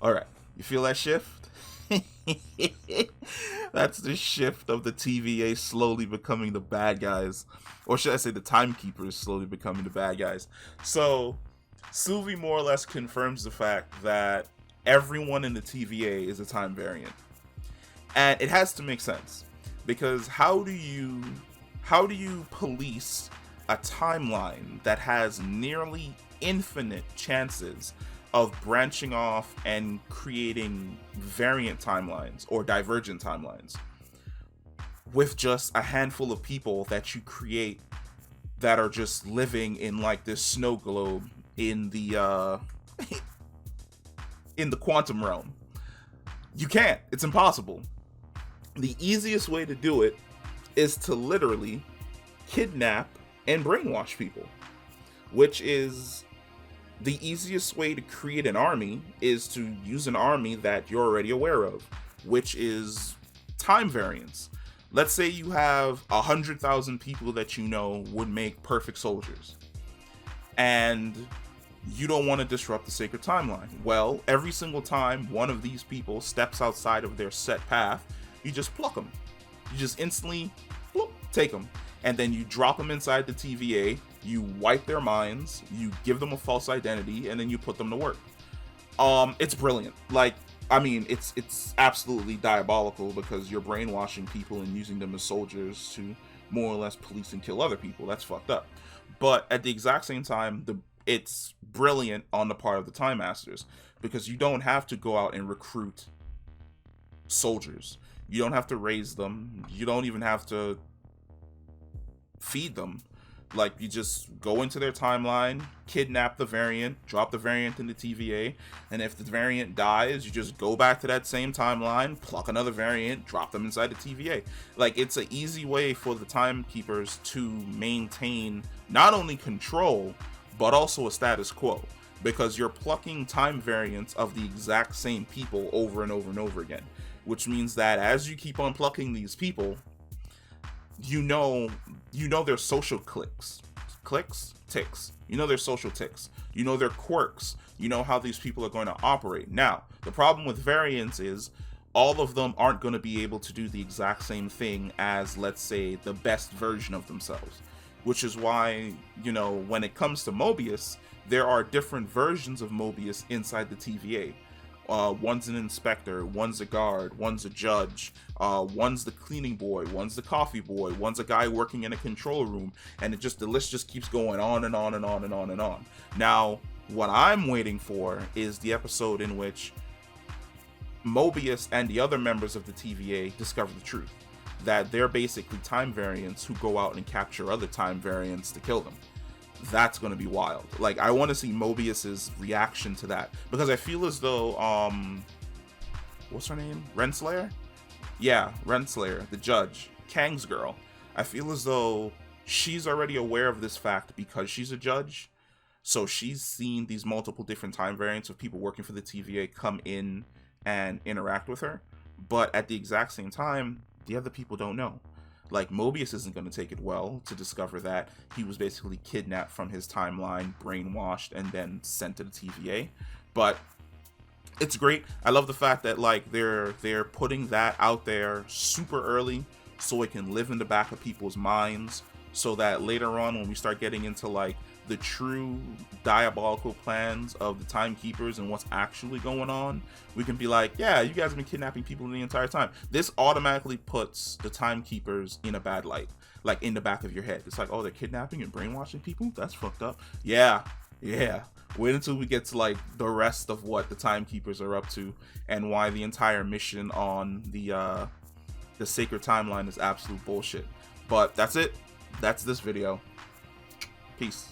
All right, you feel that shift? That's the shift of the TVA slowly becoming the bad guys, or should I say, the timekeepers slowly becoming the bad guys. So, Sylvie more or less confirms the fact that everyone in the TVA is a time variant, and it has to make sense because how do you police a timeline that has nearly infinite chances of branching off and creating variant timelines or divergent timelines with just a handful of people that you create that are just living in like this snow globe in the in the quantum realm? You can't. It's impossible. The easiest way to do it is to literally kidnap and brainwash people, which is the easiest way to create an army is to use an army that you're already aware of, which is time variance. Let's say you have 100,000 people that you know would make perfect soldiers, and you don't want to disrupt the sacred timeline. Well, every single time one of these people steps outside of their set path, you just pluck them. You just instantly bloop, take them. And then you drop them inside the TVA, you wipe their minds, you give them a false identity, and then you put them to work. It's brilliant. Like, I mean, it's absolutely diabolical because you're brainwashing people and using them as soldiers to more or less police and kill other people. That's fucked up. But at the exact same time, it's brilliant on the part of the Time Masters because you don't have to go out and recruit soldiers. You don't have to raise them. You don't even have to feed them. Like, you just go into their timeline, kidnap the variant, drop the variant in the TVA, and if the variant dies, you just go back to that same timeline, pluck another variant, drop them inside the TVA. Like, it's an easy way for the timekeepers to maintain not only control, but also a status quo, because you're plucking time variants of the exact same people over and over and over again, which means that as you keep on plucking these people, you know their social ticks. You know their social ticks. You know their quirks. You know how these people are going to operate. Now, the problem with variants is all of them aren't going to be able to do the exact same thing as, let's say, the best version of themselves. Which is why, when it comes to Mobius, there are different versions of Mobius inside the TVA. One's an inspector, one's a guard, one's a judge, one's the cleaning boy, one's the coffee boy, one's a guy working in a control room, and the list just keeps going on and on and on and on and on. Now, what I'm waiting for is the episode in which Mobius and the other members of the TVA discover the truth, that they're basically time variants who go out and capture other time variants to kill them. That's going to be wild. Like, I want to see Mobius's reaction to that, because I feel as though what's her name, Renslayer? Yeah, Renslayer, the judge, Kang's girl. I feel as though she's already aware of this fact because she's a judge, so she's seen these multiple different time variants of people working for the TVA come in and interact with her, but at the exact same time, the other people don't know. Like, Mobius isn't going to take it well to discover that he was basically kidnapped from his timeline, brainwashed, and then sent to the TVA. But it's great. I love the fact that, like, they're putting that out there super early so it can live in the back of people's minds, so that later on when we start getting into, like, the true diabolical plans of the timekeepers and what's actually going on, we can be like, yeah, you guys have been kidnapping people the entire time. This automatically puts the timekeepers in a bad light, like in the back of your head. It's like, oh, they're kidnapping and brainwashing people? That's fucked up. Yeah. Wait until we get to like the rest of what the timekeepers are up to and why the entire mission on the sacred timeline is absolute bullshit. But that's it. That's this video. Peace.